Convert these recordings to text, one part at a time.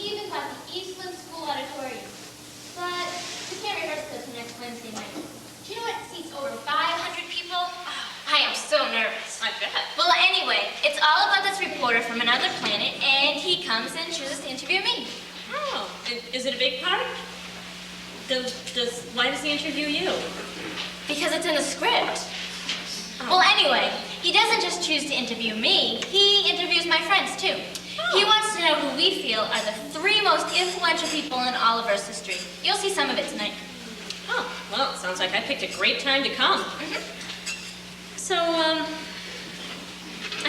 We even got the Eastland School Auditorium. But we can't rehearse this next Wednesday night. Do you know what seats over 500 people? I am so nervous. I bet. Well, anyway, it's all about this reporter from another planet, and he comes and chooses to interview me. Oh, is it a big part? Why does he interview you? Because it's in the script. Oh. Well, anyway, he doesn't just choose to interview me, he interviews my friends, too. Oh. He wants to know who we feel are the 3 most influential people in all of Earth's history. You'll see some of it tonight. Oh, well, it sounds like I picked a great time to come. So, I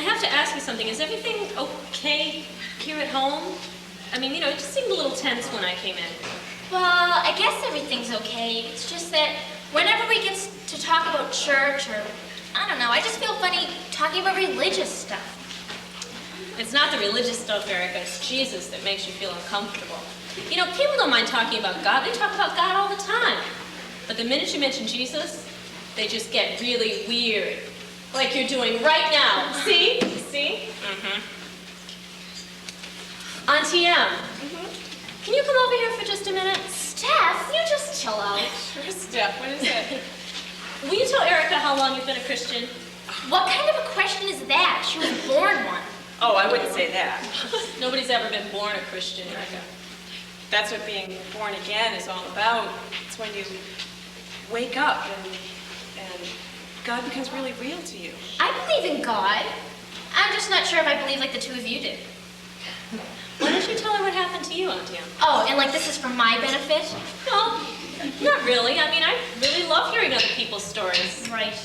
have to ask you something. Is everything okay here at home? I mean, it just seemed a little tense when I came in. Well, I guess everything's okay. It's just that whenever we get to talk about church or, I don't know, I just feel funny talking about religious stuff. It's not the religious stuff, Erica. It's Jesus that makes you feel uncomfortable. People don't mind talking about God. They talk about God all the time. But the minute you mention Jesus, they just get really weird. Like you're doing right now. See? See? Auntie M, can you come over here for just a minute? Steph, you just chill out. Sure, Steph. What is it? Will you tell Erica how long you've been a Christian? What kind of a question is that? She was born one. Oh, I wouldn't say that. Nobody's ever been born a Christian, Erica. That's what being born again is all about. It's when you wake up and God becomes really real to you. I believe in God. I'm just not sure if I believe like the 2 of you do. Why don't you tell her what happened to you, Auntie Em? Oh, and like this is for my benefit? No, not really. I mean, I really love hearing other people's stories. Right.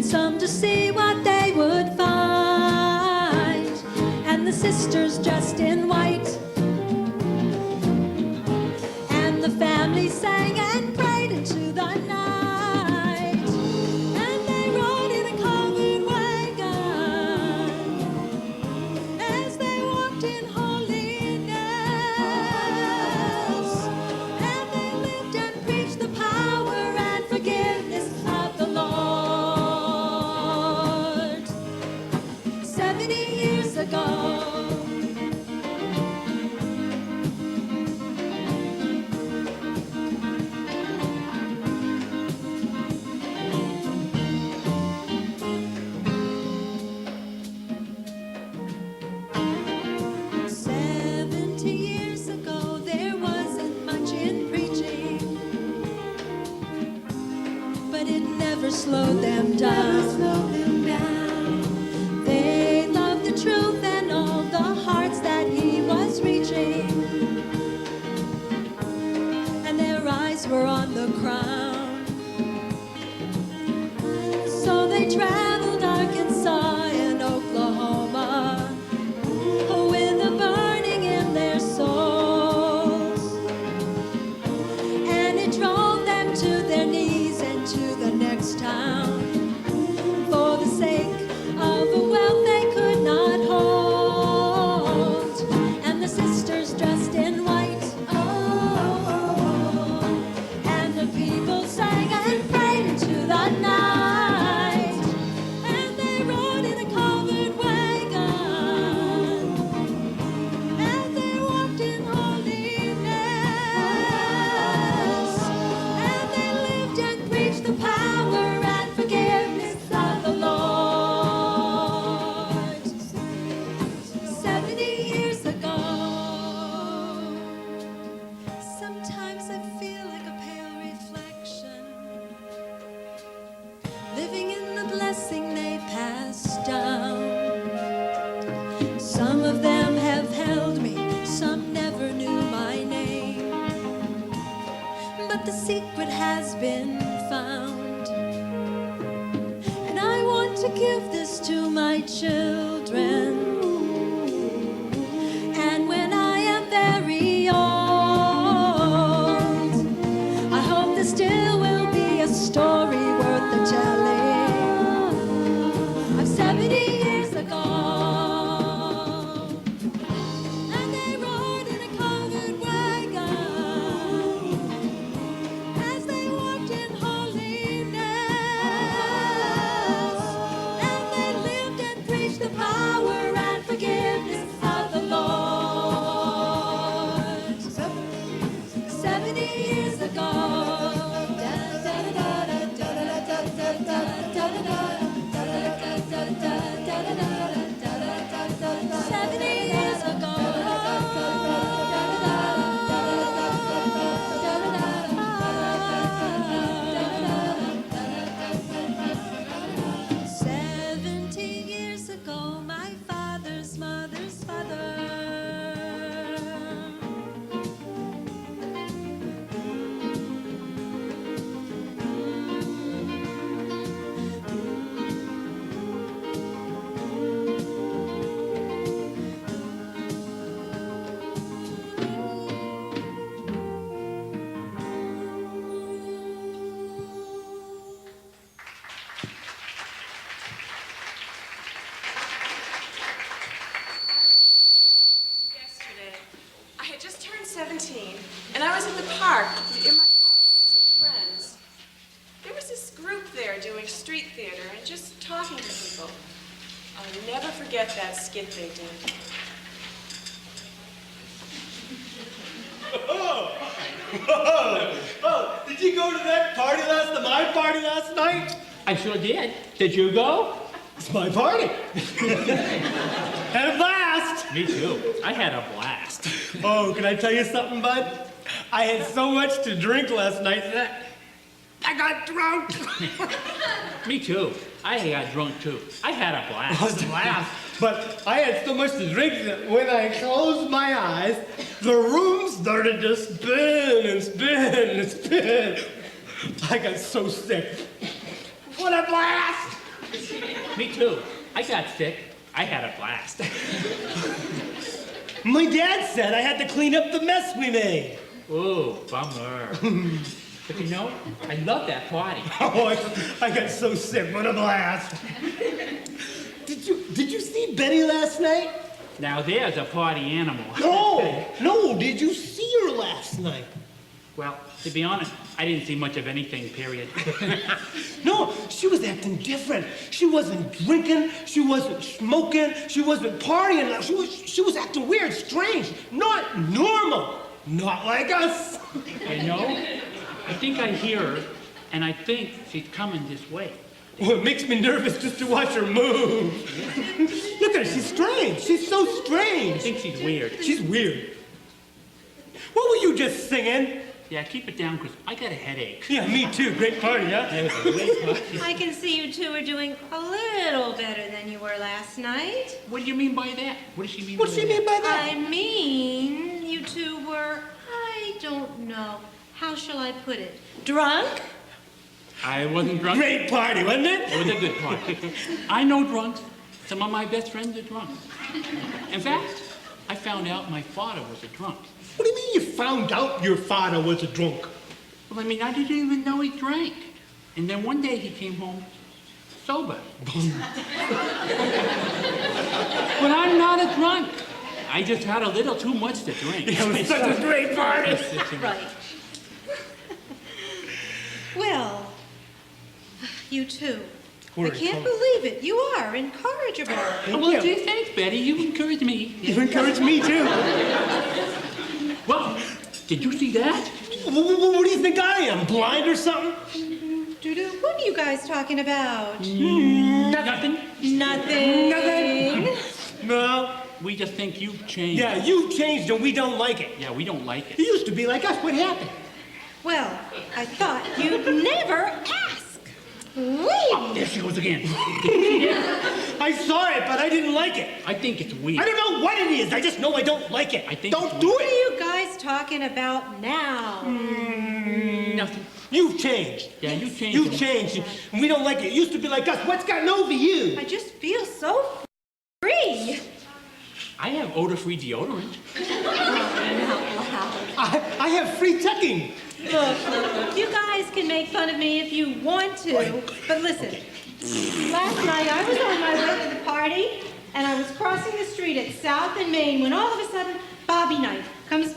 Some to see what they would find, and the sisters dressed in white, and the family sang and prayed into the night, and they rode in a covered wagon as they walked in holiness, and they lived and preached the power and forgiveness of the Lord. 70 years ago. There wasn't much in preaching, but it never slowed them down. They loved the truth and all the hearts that he was reaching, and their eyes were on the crown. So they traveled Arkansas and Oklahoma with a burning in their souls, and it drove them to their knees and to the next town for the sake of a wealth they could not hold. And the sisters dressed in white, and the people secret has been found. And I want to give this to my children. And when I am very old, I hope there still will be a story worth the telling of 70 years ago. And they rode in a covered wagon as they walked in holiness. And they lived and preached the power and forgiveness of the Lord. 70 years ago. 70 years ago. 70 years ago, my father's mother's father. Yesterday, I had just turned 17, and I was in the park in my house with some friends. There was this group there doing street theater and just talking to people. I'll never forget that skit they did. Oh, did you go to that party my party last night? I sure did. Did you go? It's my party. Had a blast. Me too. I had a blast. Oh, can I tell you something, bud? I had so much to drink last night that I got drunk. Me too. I got drunk too. I had a It blast. was a blast. But I had so much to drink that when I closed my eyes, the room started to spin and spin and spin. I got so sick. What a blast! Me too. I got sick. I had a blast. My dad said I had to clean up the mess we made. Oh, bummer. But you know, I love that party. Oh, I got so sick. What a blast. Did you see Betty last night? Now there's a party animal. No, did you see her last night? Well, to be honest, I didn't see much of anything, period. No, she was acting different. She wasn't drinking, she wasn't smoking, she wasn't partying. She was acting weird, strange, not normal. Not like us. You know, I think I hear her, and I think she's coming this way. Well, it makes me nervous just to watch her move. Look at her, she's strange. She's so I strange. think she's weird. She's weird. What were you just singing? Yeah, keep it down, because I got a headache. Yeah, me too. Great party, huh? That was a great party. I can see you two are doing a little better than you were last night. What do you mean by that? What does she mean What's by she that? mean by that? I mean, you two were, I don't know, how shall I put it, drunk? I wasn't drunk. Great party, wasn't it? It was a good party. I know drunks. Some of my best friends are drunk. In fact, I found out my father was a drunk. What do you mean you found out your father was a drunk? Well, I mean, I didn't even know he drank. And then one day he came home sober. But I'm not a drunk. I just had a little too much to drink. It was such a great party. Right. Well, you two, We're I can't encouraged. believe it. You are incorrigible. Well, gee, thanks, Betty. You encouraged me. You encouraged me too. Well, did you see that? What do you think I am? Blind or something? What are you guys talking about? Nothing. Nothing. Nothing. No. We just think you've changed. Yeah, you changed and we don't like it. Yeah, we don't like You it. used to be like us. What happened? Well, I thought you'd never ask. Oh, there she goes again. I saw it, but I didn't like it. I think it's weird. I don't know what it is. I just know I don't like it. I think don't it's do What it. are you guys talking talking about now? Nothing. You've changed. Yeah, you changed. You've changed. And we don't like it. It used to be like us. What's gotten over you? I just feel so free. I have odor-free deodorant. I have free tucking. Look, you guys can make fun of me if you want to, but listen. Last night I was on my way to the party, and I was crossing the street at South and Main when all of a sudden Bobby Knight comes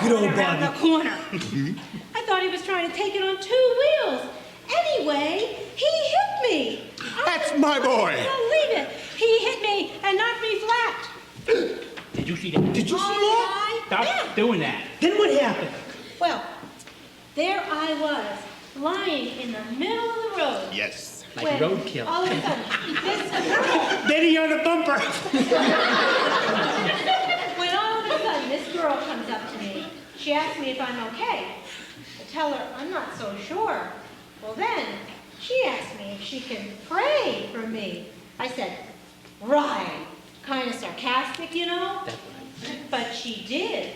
Good old around Bobby. the corner. I thought he was trying to take it on 2 wheels. Anyway, he hit me. That's my boy. Believe it. He hit me and knocked me flat. Did you see that? Did you see that? Stop doing that. Then what happened? Well, there I was, lying in the middle of the road. Yes. Like when roadkill. all of a sudden, this girl, Betty on the bumper. when all of a sudden this girl comes up to me, she asks me if I'm okay. I tell her I'm not so sure. Well then, she asks me if she can pray for me. I said, right. Kind of sarcastic, you know? But she did.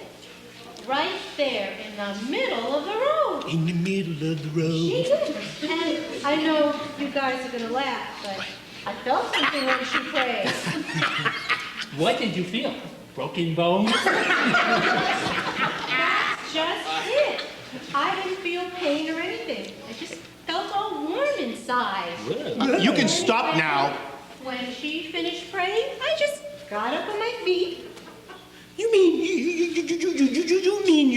Right there in the middle of the road. In the middle of the road. She did. And I know you guys are going to laugh, but I felt something when she prayed. What did you feel? Broken bones? That's just it. I didn't feel pain or anything. I just felt all warm inside. You can stop now. When she finished praying, I just got up on my feet. You mean you mean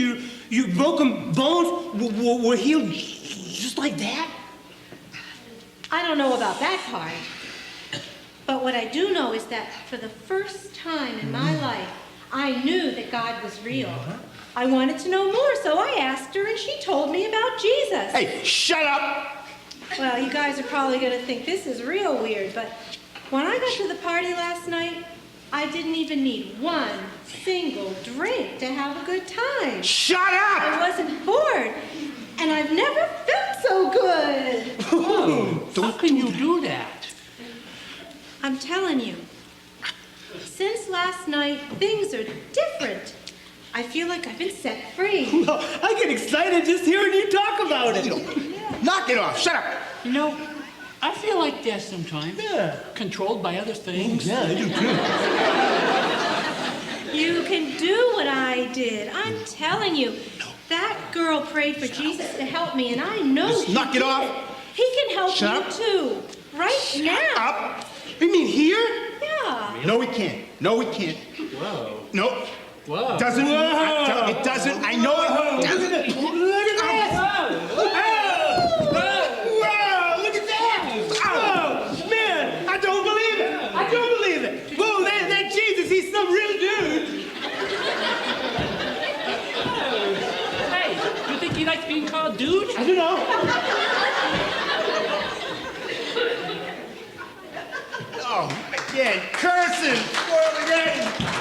your broken bones were healed just like that? I don't know about that part. But what I do know is that for the first time in my life, I knew that God was real. I wanted to know more, so I asked her, and she told me about Jesus. Hey, shut up! Well, you guys are probably going to think this is real weird, but when I got to the party last night, I didn't even need one single drink to have a good time. Shut I up! wasn't bored, and I've never felt so good. How can you do that? I'm telling you, since last night, things are different. I feel like I've been set free. Well, I get excited just hearing you talk about it. Knock it off. Shut up. You know, I feel like that sometimes. Yeah. Controlled by other things. Yeah, I do too. You can do what I did. I'm telling you. That girl prayed for Jesus to help me, and I know Just she knock it did. off. He can help Shut you up. too. Right now. Up. You mean here? Yeah. No, we can't. No, we can't. Whoa. No. Whoa. Doesn't. It doesn't. I know it doesn't. Look at that! Whoa! Look at that! Oh, man, I don't believe it! I don't believe it! Whoa, that Jesus, he's some real dude! Hey, you think he likes being called dude? I don't know. Oh, again, cursing. Spoil again.